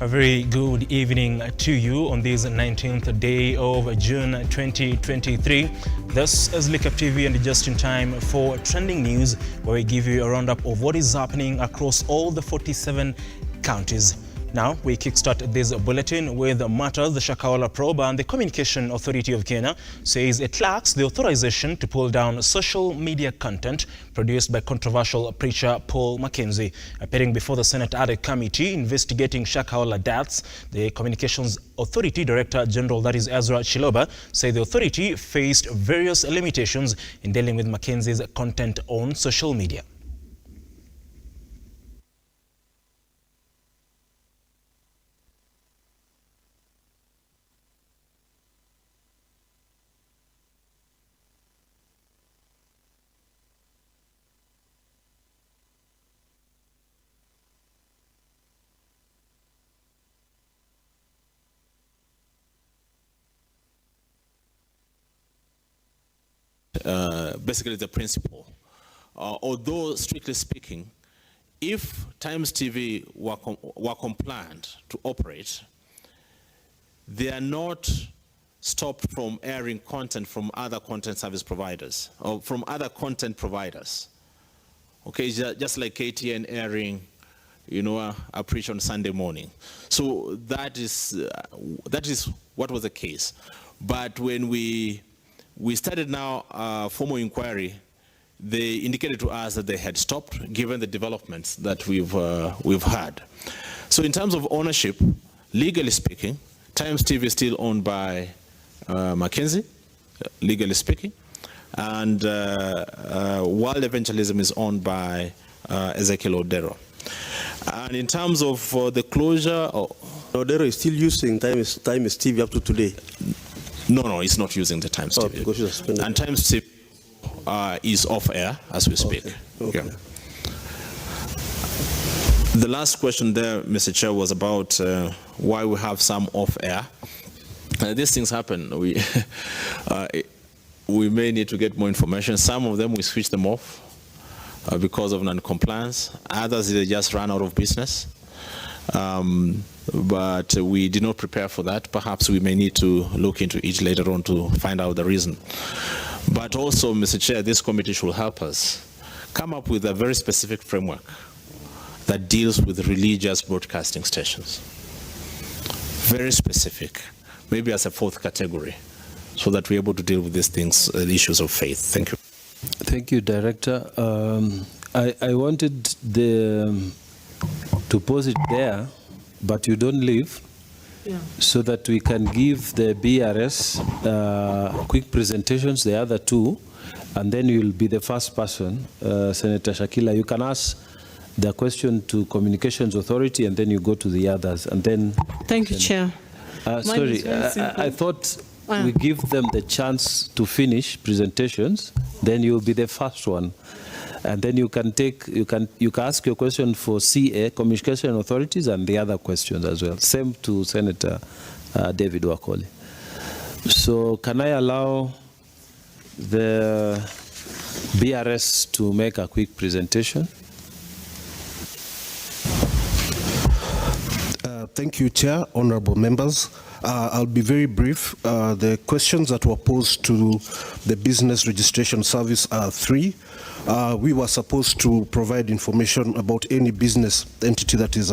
A very good evening to you on this 19th day of June 2023. This is Lookuptv and just in time for trending news, where we give you a roundup of what is happening across all the 47 counties. Now, we kickstart this bulletin with matters the Shakahola probe, and the Communication Authority of Kenya says it lacks the authorization to pull down social media content produced by controversial preacher Paul Mackenzie. Appearing before the Senate Ad Hoc Committee investigating Shakahola deaths, the Communications Authority Director General, that is Ezra Chiloba, said the authority faced various limitations in dealing with Mackenzie's content on social media. Basically the principle. Although strictly speaking, if Times TV were compliant to operate, they are not stopped from airing content from other content service providers or from other content providers. Okay, just like KTN airing, a preach on Sunday morning. So that is what was the case. But when we started now a formal inquiry, they indicated to us that they had stopped, given the developments that we've had. So in terms of ownership, legally speaking, Times TV is still owned by Mackenzie, legally speaking, and World Evangelism is owned by Ezekiel Odero. And in terms of the closure, Odero is still using Times TV up to today. No, it's not using the Times TV. And Times TV is off air as we speak. Okay. Yeah. The last question there, Mr. Chair, was about why we have some off air. These things happen. We may need to get more information. Some of them we switch them off because of non-compliance. Others, they just run out of business. But we did not prepare for that. Perhaps we may need to look into it later on to find out the reason. But also, Mr. Chair, this committee should help us come up with a very specific framework that deals with religious broadcasting stations. Very specific, maybe as a fourth category, so that we're able to deal with these things, the issues of faith. Thank you. Thank you, Director. I wanted to pose it there, but you don't leave, so that we can give the BRS quick presentations, the other two, and then you'll be the first person, Senator Shakila. You can ask the question to Communications Authority, and then you go to the others, and then... Thank you, Chair. Sorry, I thought we give them the chance to finish presentations, then you'll be the first one. And then you can ask your question for CA, Communication Authorities, and the other questions as well. Same to Senator David Wakoli. So can I allow the BRS to make a quick presentation? Thank you, Chair, honorable members. I'll be very brief. The questions that were posed to the Business Registration Service are three. We were supposed to provide information about any business entity that is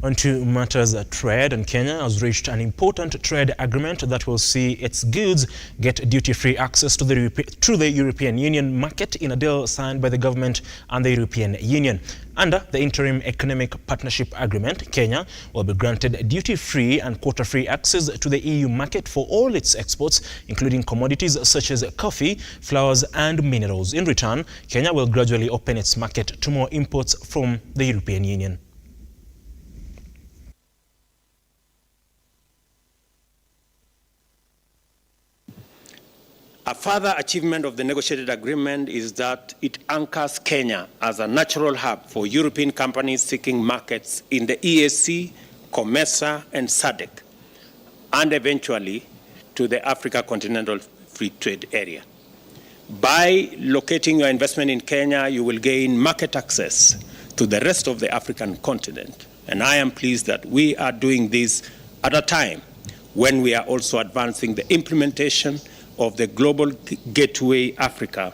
On to matters trade, and Kenya has reached an important trade agreement that will see its goods get duty-free access to the European Union market in a deal signed by the government and the European Union. Under the Interim Economic Partnership Agreement, Kenya will be granted duty-free and quota-free access to the EU market for all its exports, including commodities such as coffee, flowers, and minerals. In return, Kenya will gradually open its market to more imports from the European Union. A further achievement of the negotiated agreement is that it anchors Kenya as a natural hub for European companies seeking markets in the EAC, COMESA, and SADC, and eventually to the Africa Continental Free Trade Area. By locating your investment in Kenya, you will gain market access to the rest of the African continent And I am pleased that we are doing this at a time when we are also advancing the implementation of the Global Gateway Africa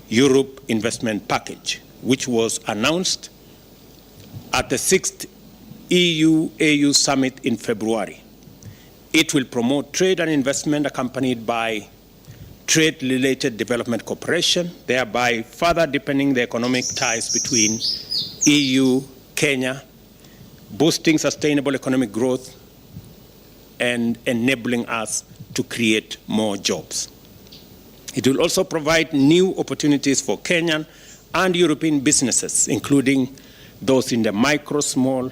Europe Investment Package, which was announced at the 6th EU-AU Summit in February. It will promote trade and investment accompanied by trade-related development cooperation, thereby further deepening the economic ties between EU, Kenya, boosting sustainable economic growth, and enabling us to create more jobs. It will also provide new opportunities for Kenyan and European businesses, including those in the micro, small,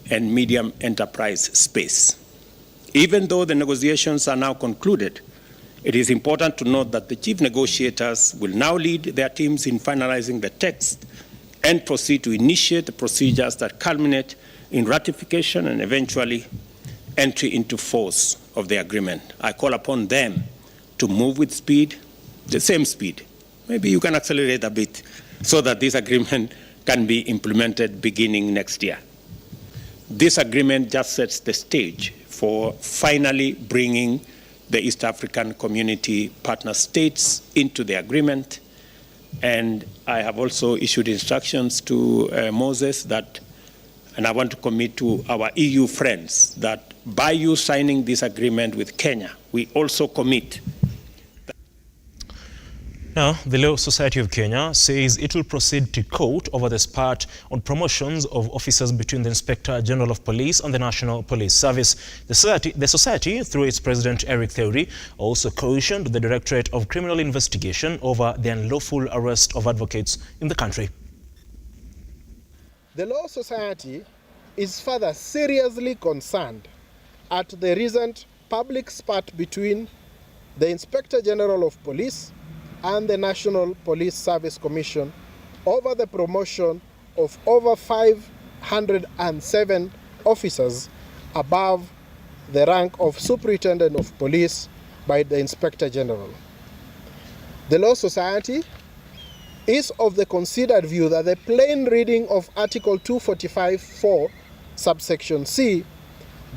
and medium enterprise space. Even though the negotiations are now concluded, it is important to note that the chief negotiators will now lead their teams in finalizing the text and proceed to initiate the procedures that culminate in ratification and eventually entry into force of the agreement. I call upon them to move with speed, the same speed. Maybe you can accelerate a bit so that this agreement can be implemented beginning next year. This agreement just sets the stage for finally bringing the East African Community partner states into the agreement. And I have also issued instructions to Moses that, and I want to commit to our EU friends, that by you signing this agreement with Kenya, we also commit. Now, the Law Society of Kenya says it will proceed to court over the spat on promotions of officers between the Inspector General of Police and the National Police Service. The society, through its president Eric Theory, also cautioned the Directorate of Criminal Investigation over the unlawful arrest of advocates in the country. The Law Society is further seriously concerned at the recent public spat between the Inspector General of Police and the National Police Service Commission over the promotion of over 507 officers above the rank of Superintendent of Police by the Inspector General. The Law Society is of the considered view that the plain reading of Article 245(4) subsection C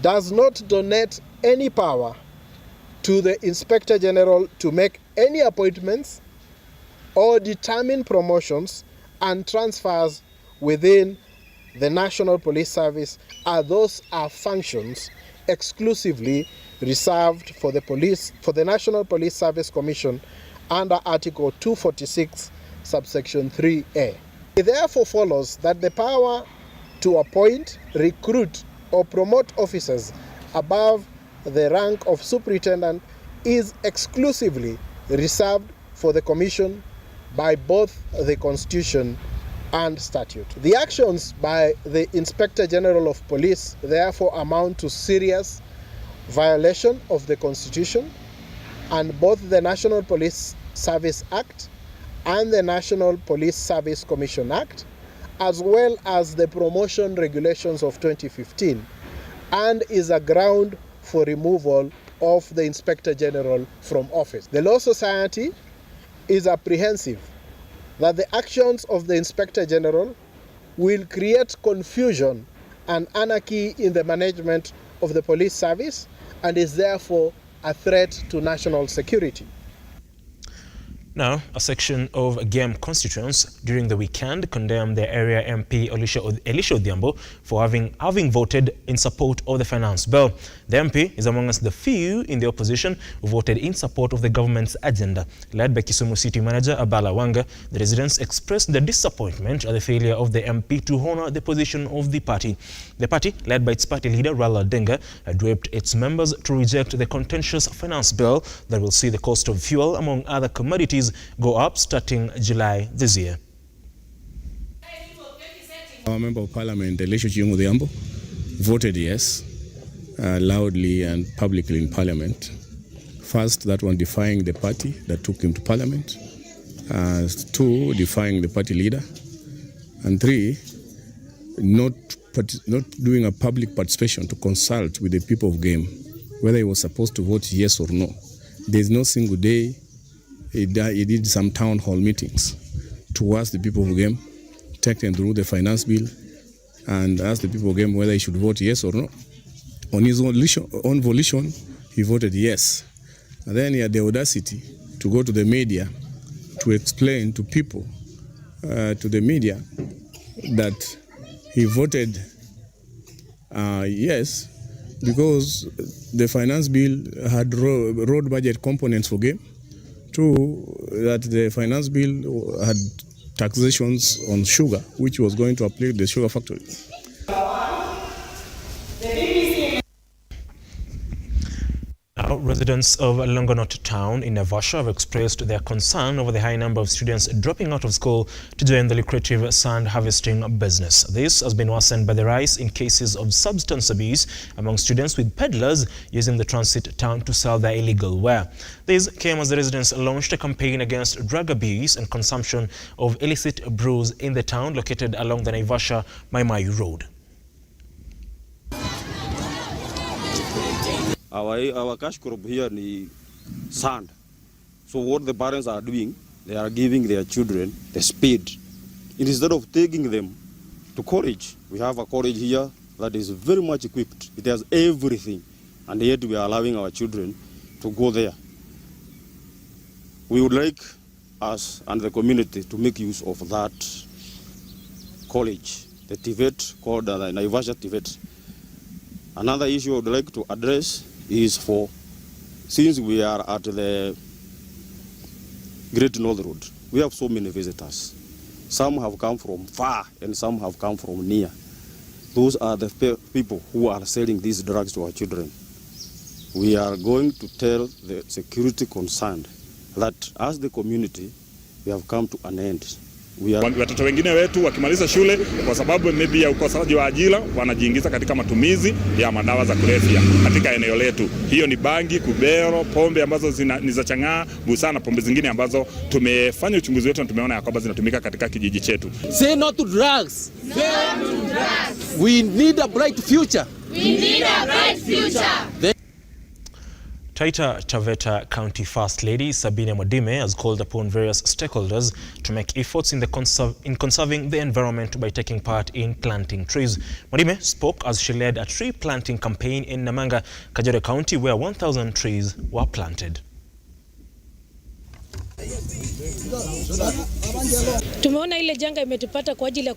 does not donate any power to the Inspector General to make any appointments or determine promotions and transfers within the National Police Service, as those are functions exclusively reserved for the National Police Service Commission under Article 246 subsection 3A. It therefore follows that the power to appoint, recruit, or promote officers above the rank of superintendent is exclusively reserved for the Commission by both the Constitution and statute. The actions by the Inspector General of Police therefore amount to serious violation of the Constitution, and both the National Police Service Act and the National Police Service Commission Act, as well as the Promotion Regulations of 2015, and is a ground for removal of the Inspector General from office. The Law Society is apprehensive that the actions of the Inspector General will create confusion and anarchy in the management of the police service and is therefore a threat to national security. Now, a section of Game constituents during the weekend condemned their area MP Elisha Odhiambo for having voted in support of the finance bill. The MP is amongst the few in the opposition who voted in support of the government's agenda. Led by Kisumu City Manager Abala Wanga, the residents expressed their disappointment at the failure of the MP to honor the position of the party. The party, led by its party leader Raila Odinga, had whipped its members to reject the contentious finance bill that will see the cost of fuel, among other commodities, go up starting July this year. Our Member of Parliament, Elisha Odhiambo, voted yes, loudly and publicly in Parliament. First, that one defying the party that took him to Parliament. Two, defying the party leader. And three, not doing a public participation to consult with the people of Game, whether he was supposed to vote yes or no. There's no single day he did some town hall meetings to ask the people of Game, take them through the finance bill, and asked the people of Game whether he should vote yes or no. On his own volition, he voted yes. And then he had the audacity to go to the media to explain to people, to the media, that he voted yes because the finance bill had road budget components for Game. Two, that the finance bill had taxations on sugar, which was going to uplift the sugar factory. Now, residents of Longonot town in Naivasha have expressed their concern over the high number of students dropping out of school to join the lucrative sand harvesting business. This has been worsened by the rise in cases of substance abuse among students, with peddlers using the transit town to sell their illegal ware. This came as the residents launched a campaign against drug abuse and consumption of illicit brews in the town located along the Naivasha-Maimayu Road. Our cash crop here is sand. So what the parents are doing, they are giving their children the speed. Instead of taking them to college, we have a college here that is very much equipped. It has everything, and yet we are allowing our children to go there. We would like us and the community to make use of that college, the TVET, called the Naivasha TVET. Another issue I would like to address is since we are at the Great North Road, we have so many visitors. Some have come from far and some have come from near. Those are the people who are selling these drugs to our children. We are going to tell the security concerned that as the community, we have come to an end. Watoto wengine wetu wakimaliza shule kwa sababu maybe ya ukosaji wa ajira wanajiingiza katika matumizi ya madawa za kulevya katika eneo letu. Hiyo ni bangi, kubero, pombe ambazo ni za chang'aa, busaa na pombe zingine ambazo tumefanya uchunguzi wetu na tumeona ya kwamba zinatumika katika kijiji chetu. Say no to drugs. Say no to drugs. We need a bright future. We need a bright future. Taita Taveta County First Lady Sabine Mwadime has called upon various stakeholders to make efforts in conserving the environment by taking part in planting trees. Mwadime spoke as she led a tree planting campaign in Namanga, Kajiado County, where 1,000 trees were planted. Tumeona ile janga imetupata kwa ajili ya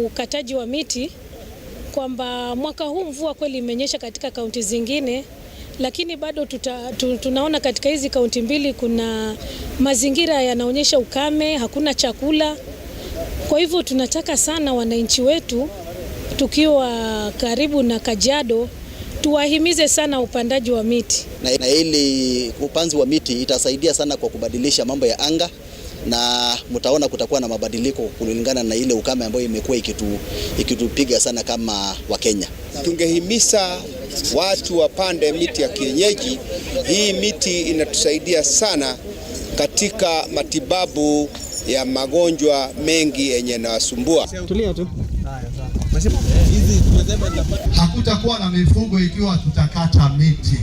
ukataji wa miti, kwamba mwaka huu mvua kweli imenyesha katika kaunti zingine, lakini bado tunaona katika hizi kaunti mbili kuna mazingira yanaonyesha ukame, hakuna chakula. Kwa hivyo tunataka sana wananchi wetu tukiwa karibu na Kajiado tuwahimize sana upandaji wa miti. Na ili upanzi wa miti itasaidia sana kwa kubadilisha mambo ya anga, na mtaona kutakuwa na mabadiliko kulingana na ile ukame ambayo imekuwa ikitupiga sana kama Wakenya. Tungehimiza watu wapande miti ya kienyeji. Hii miti inatusaidia sana katika matibabu ya magonjwa mengi yenye yanasumbua. Tulia tu. Hakutakuwa na mifugo ikiwa tutakata miti.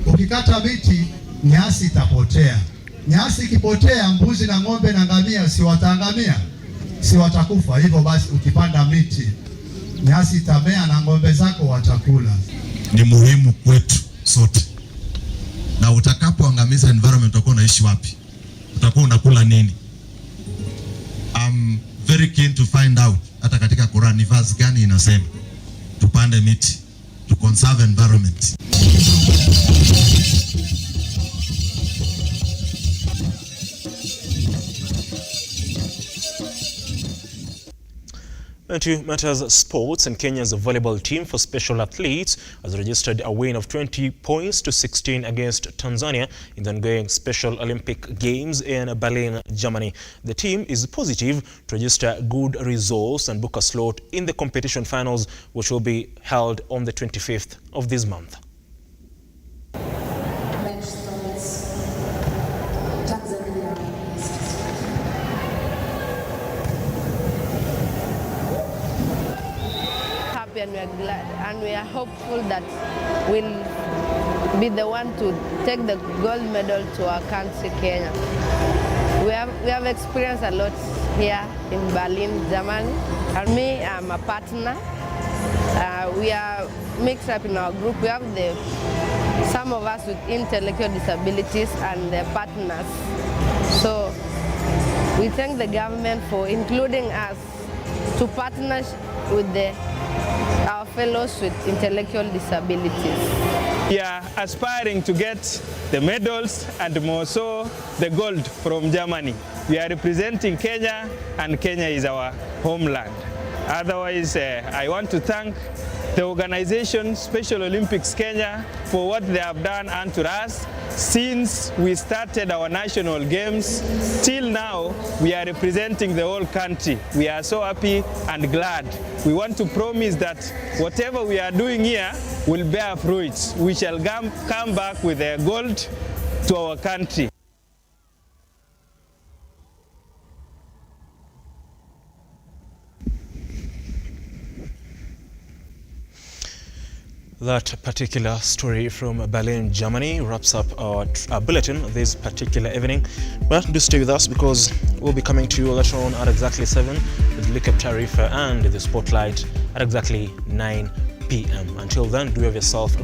Ukikata miti, nyasi itapotea. Nyasi ikipotea, mbuzi na ng'ombe na ngamia si wataangamia, si watakufa. Hivyo basi ukipanda miti, nyasi itamea na ng'ombe zako watakula. Ni muhimu kwetu sote. Na utakapoangamiza environment, utakuwa unaishi wapi? Utakuwa unakula nini? I'm very keen to find out hata katika Quran ni verse gani inasema tupande miti, to conserve environment. To matters sports, and Kenya's volleyball team for special athletes has registered a win of 20 points to 16 against Tanzania in the ongoing Special Olympic Games in Berlin, Germany. The team is positive to register good results and book a slot in the competition finals, which will be held on the 25th of this month. And we are glad and we are hopeful that we'll be the one to take the gold medal to our country, Kenya. We have experienced a lot here in Berlin, Germany. And me, I'm a partner we are mixed up in our group. We have some of us with intellectual disabilities and their partners. So we thank the government for including us to partner with our fellows with intellectual disabilities. We are aspiring to get the medals and more so the gold from Germany. We are representing Kenya, and Kenya is our homeland. Otherwise, I want to thank the organization Special Olympics Kenya for what they have done unto us. Since we started our national games till now, we are representing the whole country. We are so happy and glad. We want to promise that whatever we are doing here will bear fruits. We shall come back with a gold to our country. That particular story from Berlin, Germany wraps up our bulletin this particular evening. But do stay with us because we'll be coming to you later on at exactly 7 with Lookuptv and the Spotlight at exactly 9 p.m. Until then, do have yourself a